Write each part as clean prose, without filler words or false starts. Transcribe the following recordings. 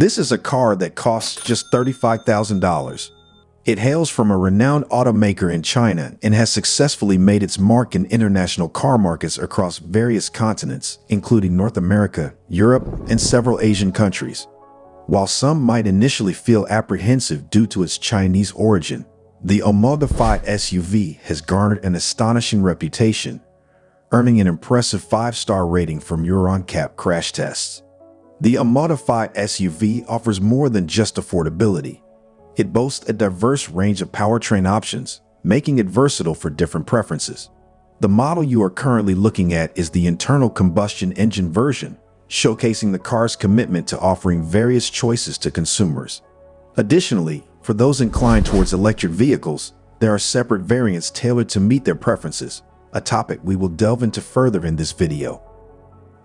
This is a car that costs just $35,000. It hails from a renowned automaker in China and has successfully made its mark in international car markets across various continents, including North America, Europe, and several Asian countries. While some might initially feel apprehensive due to its Chinese origin, the Omoda SUV has garnered an astonishing reputation, earning an impressive 5-star rating from EuroNcap crash tests. The Omoda SUV offers more than just affordability. It boasts a diverse range of powertrain options, making it versatile for different preferences. The model you are currently looking at is the internal combustion engine version, showcasing the car's commitment to offering various choices to consumers. Additionally, for those inclined towards electric vehicles, there are separate variants tailored to meet their preferences, a topic we will delve into further in this video.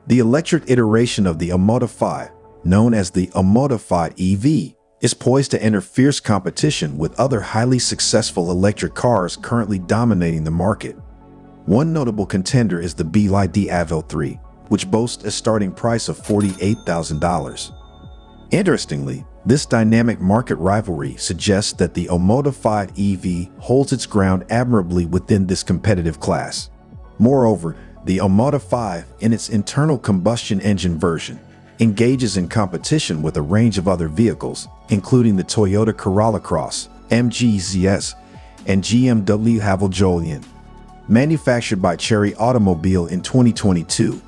The electric iteration of the Omoda, known as the Omoda EV, is poised to enter fierce competition with other highly successful electric cars currently dominating the market. One notable contender is the BYD Avel 3, which boasts a starting price of $48,000. Interestingly, this dynamic market rivalry suggests that the Omoda EV holds its ground admirably within this competitive class. Moreover, the Omoda, in its internal combustion engine version, engages in competition with a range of other vehicles, including the Toyota Corolla Cross, MG ZS, and GMW Haval Julian. Manufactured by Chery Automobile in 2022,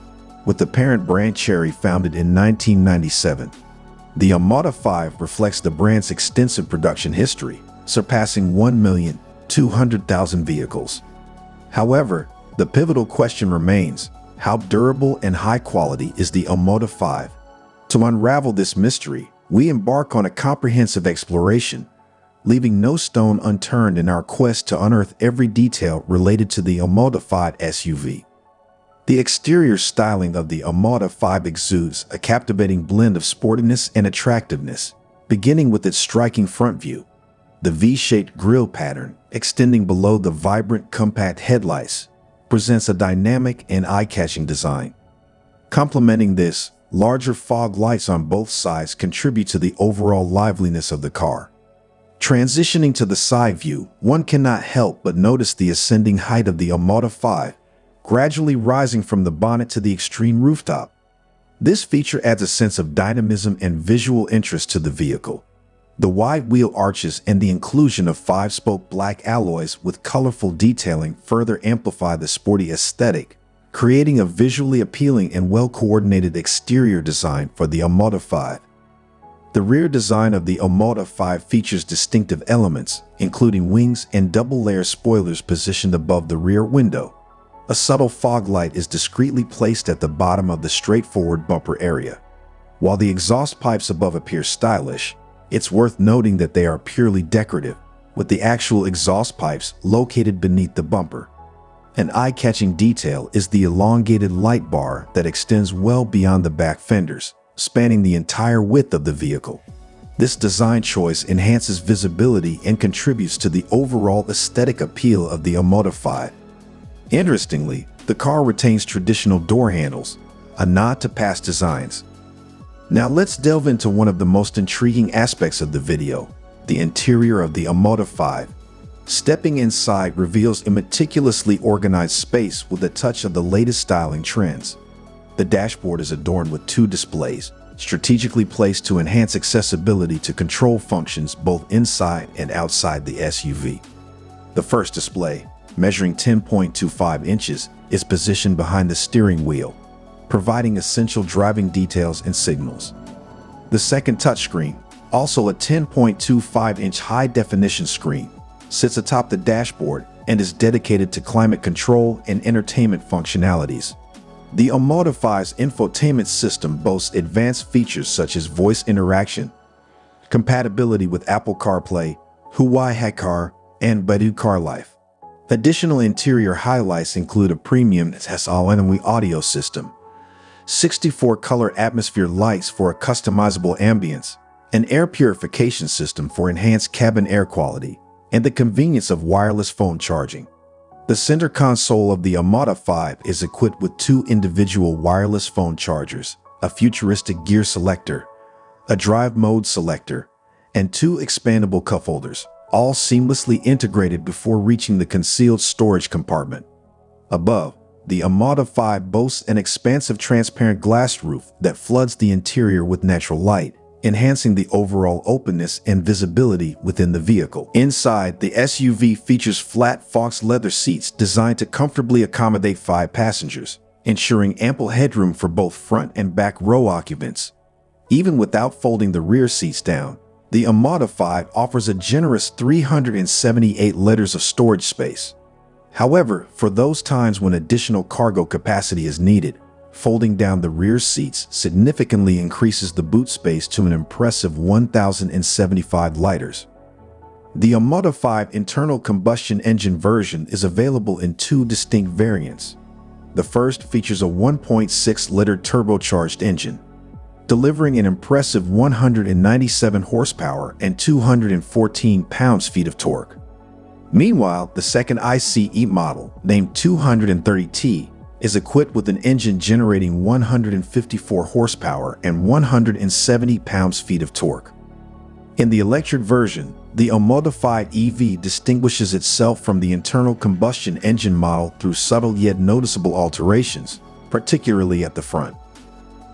with the parent brand Chery founded in 1997. The Omoda reflects the brand's extensive production history, surpassing 1,200,000 vehicles. However, the pivotal question remains, how durable and high quality is the Omoda? To unravel this mystery, we embark on a comprehensive exploration, leaving no stone unturned in our quest to unearth every detail related to the Omoda SUV. The exterior styling of the Omoda exudes a captivating blend of sportiness and attractiveness, beginning with its striking front view. The V-shaped grille pattern, extending below the vibrant compact headlights, presents a dynamic and eye-catching design. Complementing this, larger fog lights on both sides contribute to the overall liveliness of the car. Transitioning to the side view, one cannot help but notice the ascending height of the Omoda, gradually rising from the bonnet to the extreme rooftop. This feature adds a sense of dynamism and visual interest to the vehicle. The wide wheel arches and the inclusion of 5-spoke black alloys with colorful detailing further amplify the sporty aesthetic, creating a visually appealing and well-coordinated exterior design for the Omoda. The rear design of the Omoda features distinctive elements, including wings and double-layer spoilers positioned above the rear window. A subtle fog light is discreetly placed at the bottom of the straightforward bumper area. While the exhaust pipes above appear stylish, it's worth noting that they are purely decorative, with the actual exhaust pipes located beneath the bumper. An eye-catching detail is the elongated light bar that extends well beyond the back fenders, spanning the entire width of the vehicle. This design choice enhances visibility and contributes to the overall aesthetic appeal of the Omoda. Interestingly, the car retains traditional door handles, a nod to past designs. Now let's delve into one of the most intriguing aspects of the video, the interior of the Omoda. Stepping inside reveals a meticulously organized space with a touch of the latest styling trends. The dashboard is adorned with 2 displays, strategically placed to enhance accessibility to control functions both inside and outside the SUV. The first display, measuring 10.25 inches, is positioned behind the steering wheel, providing essential driving details and signals. The second touchscreen, also a 10.25-inch high-definition screen, sits atop the dashboard and is dedicated to climate control and entertainment functionalities. The Omoda's infotainment system boasts advanced features such as voice interaction, compatibility with Apple CarPlay, Huawei HiCar, and Baidu CarLife. Additional interior highlights include a premium SONOMI audio system, 64-color atmosphere lights for a customizable ambience, an air purification system for enhanced cabin air quality, and the convenience of wireless phone charging. The center console of the Omoda is equipped with 2 individual wireless phone chargers, a futuristic gear selector, a drive mode selector, and 2 expandable cup holders, all seamlessly integrated before reaching the concealed storage compartment. Above, the Omoda 5 boasts an expansive transparent glass roof that floods the interior with natural light, enhancing the overall openness and visibility within the vehicle. Inside, the SUV features flat Fox leather seats designed to comfortably accommodate 5 passengers, ensuring ample headroom for both front and back row occupants. Even without folding the rear seats down, the Omoda 5 offers a generous 378 liters of storage space. However, for those times when additional cargo capacity is needed, folding down the rear seats significantly increases the boot space to an impressive 1,075 liters. The Omoda 5 internal combustion engine version is available in 2 distinct variants. The first features a 1.6-liter turbocharged engine, delivering an impressive 197 horsepower and 214 pounds-feet of torque. Meanwhile, the second ICE model, named 230T, is equipped with an engine generating 154 horsepower and 170 pounds-feet of torque. In the electric version, the Omoda 5 EV distinguishes itself from the internal combustion engine model through subtle yet noticeable alterations, particularly at the front.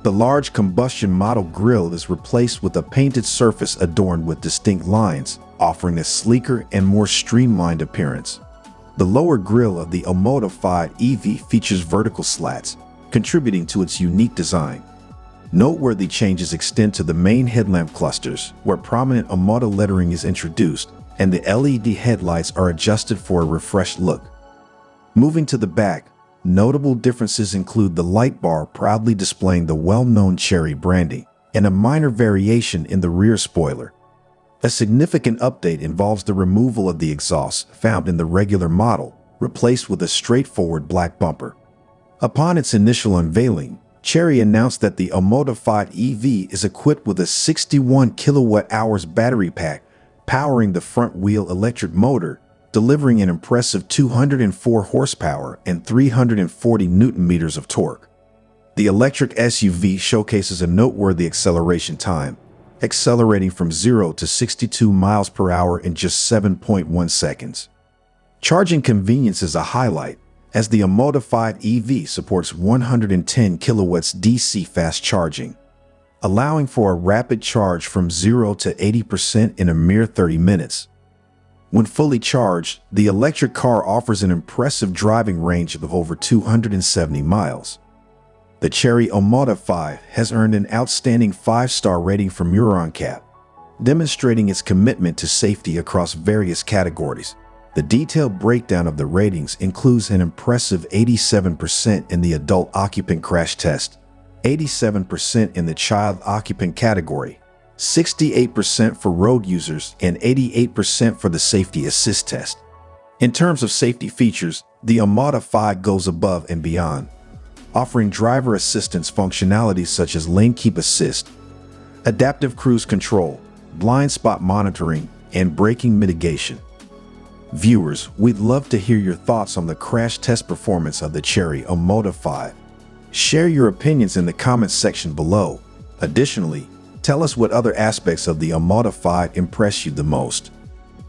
The large combustion model grille is replaced with a painted surface adorned with distinct lines, offering a sleeker and more streamlined appearance. The lower grille of the Omoda 5 EV features vertical slats, contributing to its unique design. Noteworthy changes extend to the main headlamp clusters, where prominent Omoda lettering is introduced, and the LED headlights are adjusted for a refreshed look. Moving to the back, notable differences include the light bar proudly displaying the well-known Chery branding, and a minor variation in the rear spoiler. A significant update involves the removal of the exhaust found in the regular model, replaced with a straightforward black bumper. Upon its initial unveiling, Chery announced that the Omoda 5 EV is equipped with a 61 kilowatt-hours battery pack, powering the front-wheel electric motor, delivering an impressive 204 horsepower and 340 newton-meters of torque. The electric SUV showcases a noteworthy acceleration time, accelerating from 0 to 62 miles per hour in just 7.1 seconds. Charging convenience is a highlight, as the Omoda 5 EV supports 110 kilowatts DC fast charging, allowing for a rapid charge from 0 to 80% in a mere 30 minutes. When fully charged, the electric car offers an impressive driving range of over 270 miles. The Chery Omoda 5 has earned an outstanding 5-star rating from EuroNcap, demonstrating its commitment to safety across various categories. The detailed breakdown of the ratings includes an impressive 87% in the adult occupant crash test, 87% in the child occupant category, 68% for road users, and 88% for the safety assist test. In terms of safety features, the Omoda 5 goes above and beyond, offering driver assistance functionalities such as lane keep assist, adaptive cruise control, blind spot monitoring, and braking mitigation. Viewers, we'd love to hear your thoughts on the crash test performance of the Chery Omoda 5. Share your opinions in the comments section below. Additionally, tell us what other aspects of the Omoda 5 impress you the most.